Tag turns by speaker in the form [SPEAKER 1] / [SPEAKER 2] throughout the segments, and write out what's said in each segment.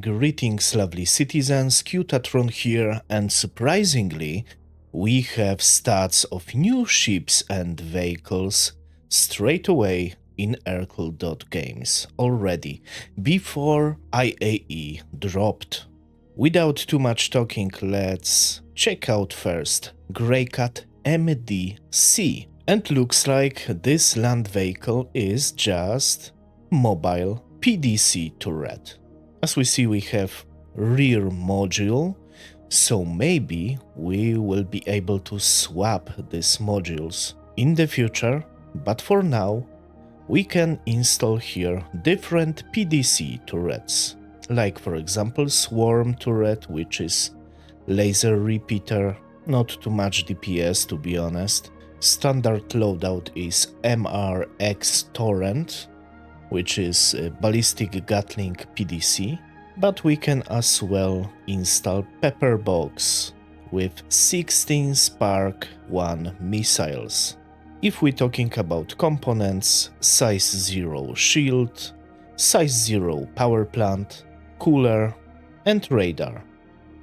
[SPEAKER 1] Greetings lovely citizens, Qutatron here, and surprisingly, we have stats of new ships and vehicles straight away in Games already, before IAE dropped. Without too much talking, let's check out first GREYCAT MDC. And looks like this land vehicle is just mobile PDC turret. As we see, we have rear module, so maybe we will be able to swap these modules in the future, but for now we can install here different PDC turrets, like for example swarm turret, which is laser repeater, not too much DPS to be honest. Standard loadout is MRX torrent, which is a ballistic gatling PDC, but we can as well install pepper box with 16 Spark 1 missiles. If we're talking about components, size 0 shield, size 0 power plant, cooler and radar.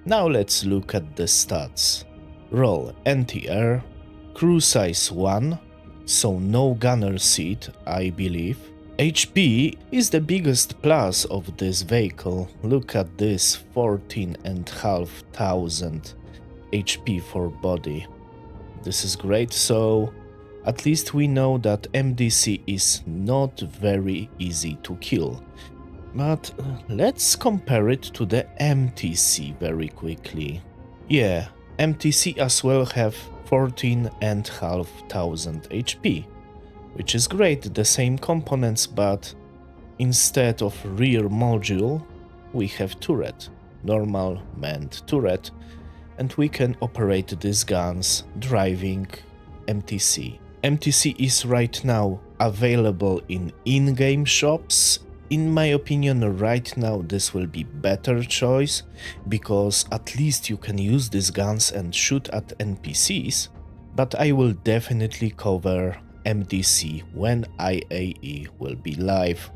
[SPEAKER 1] Now let's look at the stats. Roll anti-air, crew size 1, so no gunner seat I believe. HP is the biggest plus of this vehicle. Look at this, 14,500 HP for body. This is great, so at least we know that MDC is not very easy to kill. But let's compare it to the MTC very quickly. Yeah, MTC as well have 14,500 HP. Which is great, the same components, but instead of rear module, we have turret, normal manned turret, and we can operate these guns driving MTC. MTC is right now available in in-game shops. In my opinion, right now this will be better choice, because at least you can use these guns and shoot at NPCs, but I will definitely cover MDC when IAE will be live.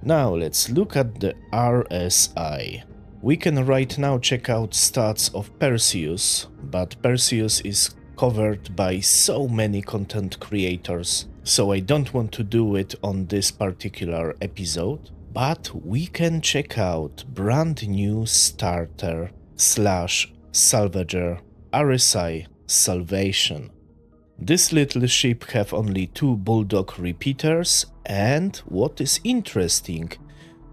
[SPEAKER 1] Now let's look at the RSI. We can right now check out stats of Perseus, but Perseus is covered by so many content creators, so I don't want to do it on this particular episode, but we can check out brand new starter / salvager RSI Salvation. This little ship have only 2 bulldog repeaters and, what is interesting,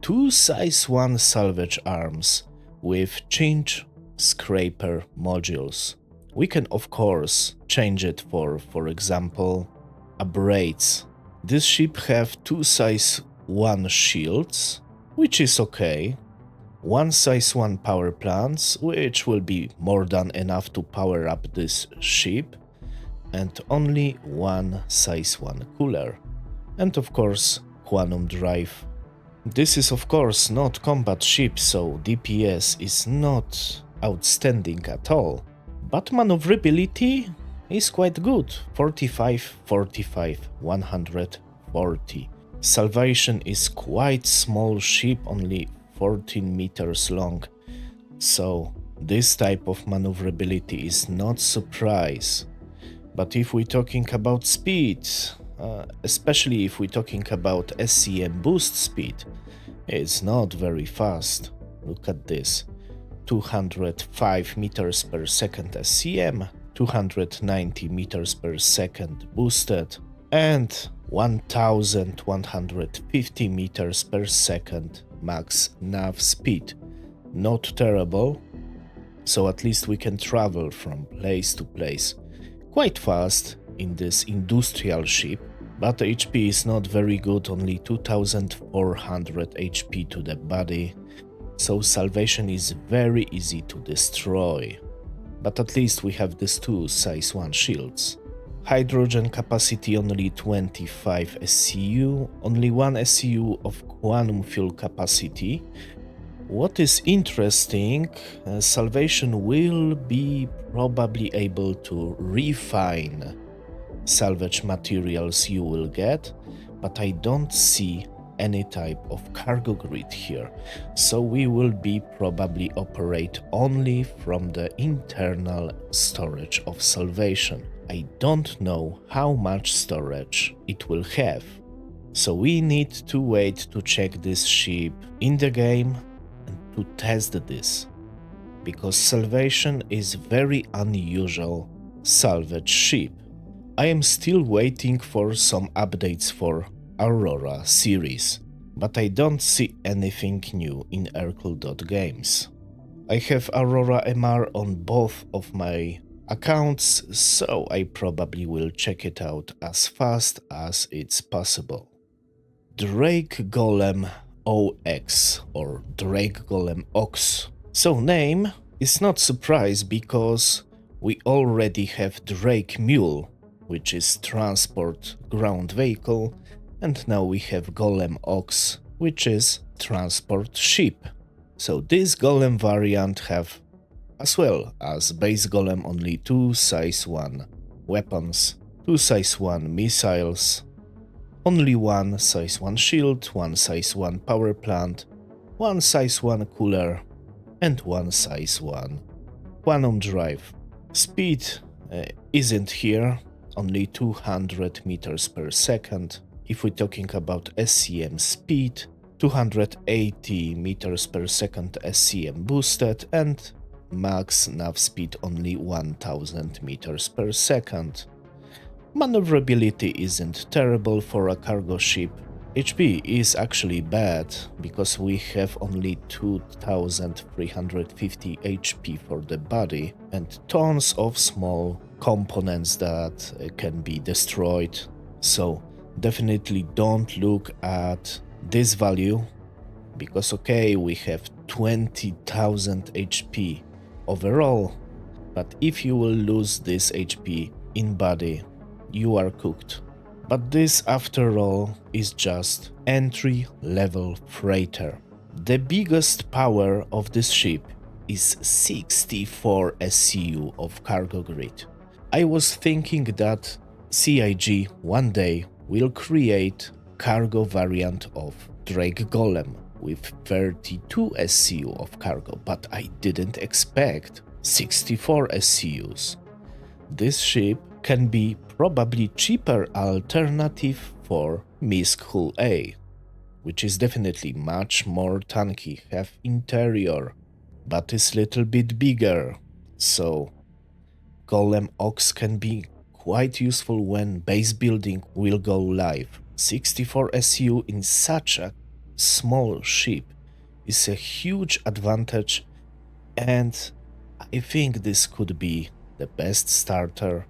[SPEAKER 1] 2 size 1 salvage arms with change scraper modules. We can of course change it for example, abrades. This ship have 2 size 1 shields, which is okay, 1 size 1 power plants, which will be more than enough to power up this ship, and only 1 size 1 cooler, and of course quantum drive. This is of course not combat ship, so DPS is not outstanding at all, but maneuverability is quite good, 45, 45, 140. Salvation is quite small ship, only 14 meters long, so this type of maneuverability is not surprise. But if we're talking about speed, especially if we're talking about SCM boost speed, it's not very fast. Look at this, 205 meters per second SCM, 290 meters per second boosted, and 1150 meters per second max nav speed. Not terrible, so at least we can travel from place to place quite fast in this industrial ship, but HP is not very good, only 2400 HP to the body, so salvation is very easy to destroy. But at least we have these 2 size 1 shields. Hydrogen capacity only 25 SCU, only 1 SCU of quantum fuel capacity. What is interesting, salvation will be probably able to refine salvage materials you will get, but I don't see any type of cargo grid here, so we will be probably operate only from the internal storage of Salvation. I don't know how much storage it will have, so we need to wait to check this ship in the game and to test this, because Salvation is very unusual salvage ship. I am still waiting for some updates for Aurora series, but I don't see anything new in Urkel.games. I have Aurora MR on both of my accounts, so I probably will check it out as fast as it's possible. Drake Golem OX or Drake Golem Ox. So name is not surprise because we already have Drake Mule, which is transport ground vehicle, and now we have Golem Ox, which is transport ship. So this Golem variant have, as well as base Golem, only 2 size 1 weapons, 2 size 1 missiles, only 1 size 1 shield, 1 size 1 power plant, 1 size 1 cooler, and 1 size 1 quantum drive. Speed isn't here, only 200 meters per second. If we're talking about SCM speed, 280 meters per second SCM boosted, and max nav speed only 1000 meters per second. Maneuverability isn't terrible for a cargo ship. HP is actually bad, because we have only 2350 HP for the body and tons of small components that can be destroyed. So definitely don't look at this value, because okay, we have 20,000 HP overall, but if you will lose this HP in body, you are cooked. But this, after all, is just entry-level freighter. The biggest power of this ship is 64 SCU of cargo grid. I was thinking that CIG one day will create cargo variant of Drake Golem with 32 SCU of cargo, but I didn't expect 64 SCUs. This ship can be probably cheaper alternative for Misk Hull A, which is definitely much more tanky, have interior, but is little bit bigger, so Golem Ox can be quite useful when base building will go live. 64 SU in such a small ship is a huge advantage, and I think this could be the best starter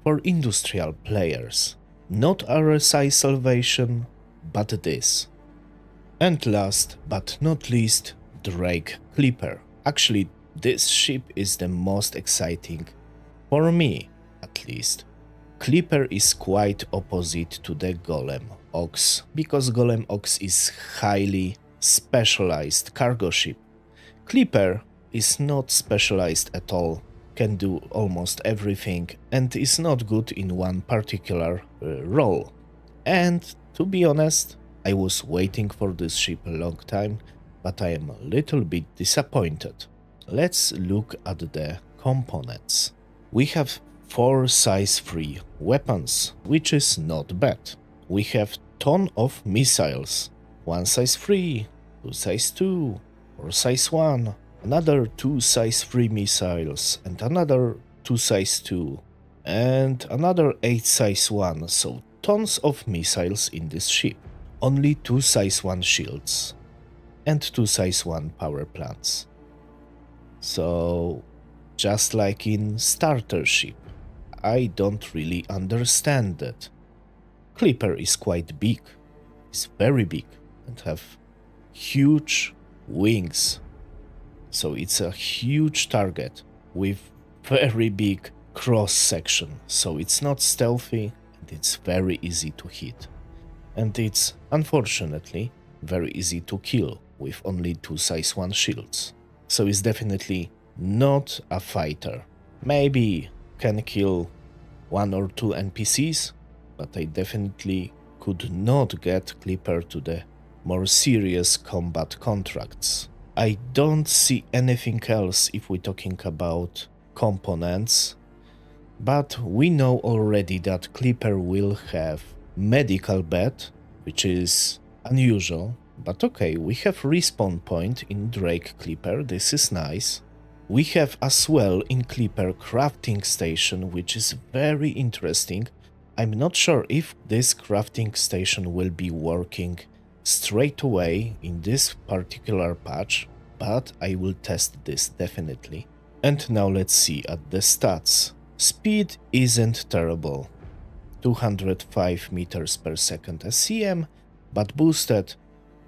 [SPEAKER 1] for industrial players. Not RSI Salvation, but this. And last but not least, Drake Clipper. Actually, this ship is the most exciting, for me at least. Clipper is quite opposite to the Golem Ox, because Golem Ox is highly specialized cargo ship. Clipper is not specialized at all, can do almost everything, and is not good in one particular role. And to be honest, I was waiting for this ship a long time, but I am a little bit disappointed. Let's look at the components. We have 4 size 3 weapons, which is not bad. We have ton of missiles, 1 size 3, 2 size 2, 4 size 1, another 2 size 3 missiles, and another 2 size 2, and another 8 size 1, so tons of missiles in this ship. Only 2 size 1 shields, and 2 size 1 power plants. So, just like in starter ship, I don't really understand that. Clipper is quite big, is very big, and have huge wings. So it's a huge target with very big cross section, so it's not stealthy and it's very easy to hit. And it's, unfortunately, very easy to kill with only 2 size 1 shields. So it's definitely not a fighter. Maybe can kill 1 or 2 NPCs, but I definitely could not get Clipper to the more serious combat contracts. I don't see anything else if we're talking about components, but we know already that Clipper will have medical bed, which is unusual, but okay, we have respawn point in Drake Clipper, this is nice. We have as well in Clipper crafting station, which is very interesting. I'm not sure if this crafting station will be working straight away in this particular patch, but I will test this definitely. And now let's see at the stats. Speed isn't terrible, 205 meters per second SCM, but boosted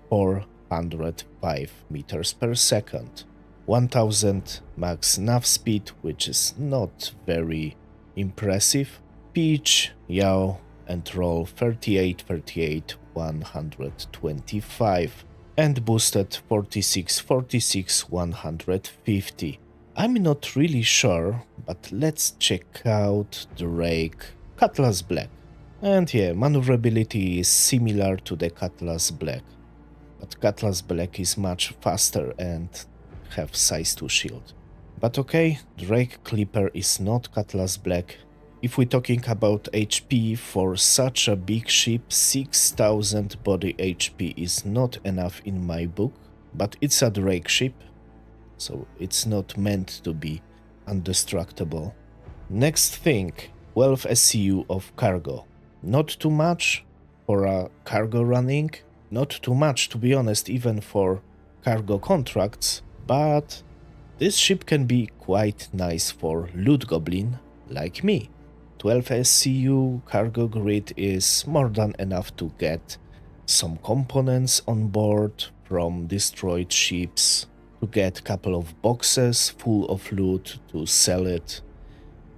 [SPEAKER 1] 405 meters per second. 1000 max nav speed, which is not very impressive. Pitch, yaw, and roll 38, 38, 125. And boosted 46, 46, 150. I'm not really sure, but let's check out Drake Cutlass Black. And yeah, maneuverability is similar to the Cutlass Black, but Cutlass Black is much faster and have size 2 shield. But okay, Drake Clipper is not Cutlass Black. If we're talking about HP for such a big ship, 6000 body HP is not enough in my book, but it's a Drake ship, so it's not meant to be indestructible. Next thing, 12 SCU of cargo. Not too much for a cargo running, not too much to be honest even for cargo contracts, but this ship can be quite nice for loot goblin like me. 12 SCU cargo grid is more than enough to get some components on board from destroyed ships, to get a couple of boxes full of loot to sell it,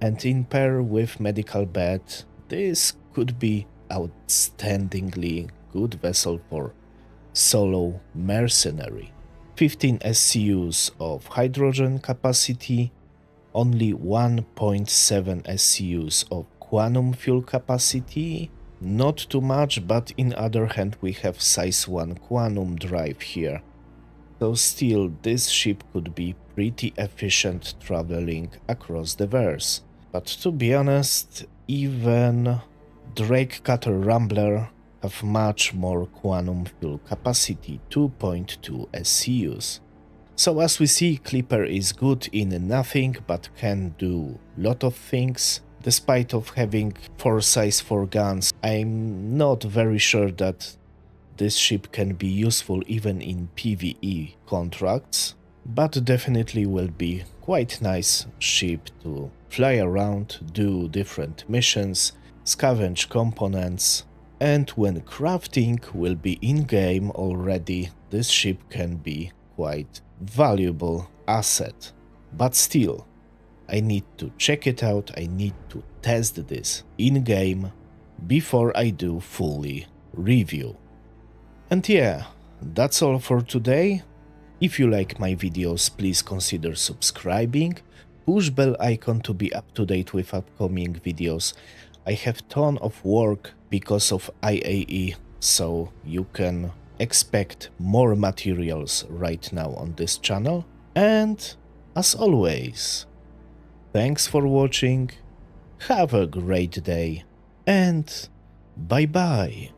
[SPEAKER 1] and in pair with medical bed, this could be outstandingly good vessel for solo mercenary. 15 SCUs of hydrogen capacity, only 1.7 SCUs of quantum fuel capacity, not too much, but in other hand we have size 1 quantum drive here. So still this ship could be pretty efficient traveling across the verse. But to be honest, even Drake Cutter Rambler have much more quantum fuel capacity, 2.2 SCUs. So as we see, Clipper is good in nothing but can do lot of things. Despite of having 4 size 4 guns, I'm not very sure that this ship can be useful even in PvE contracts, but definitely will be quite nice ship to fly around, do different missions, scavenge components, and when crafting will be in-game already, this ship can be quite valuable asset. But still, I need to check it out, I need to test this in-game before I do fully review. And yeah, that's all for today. If you like my videos, please consider subscribing, push bell icon to be up to date with upcoming videos. I have ton of work because of IAE, so you can expect more materials right now on this channel. And as always, thanks for watching, have a great day, and bye bye.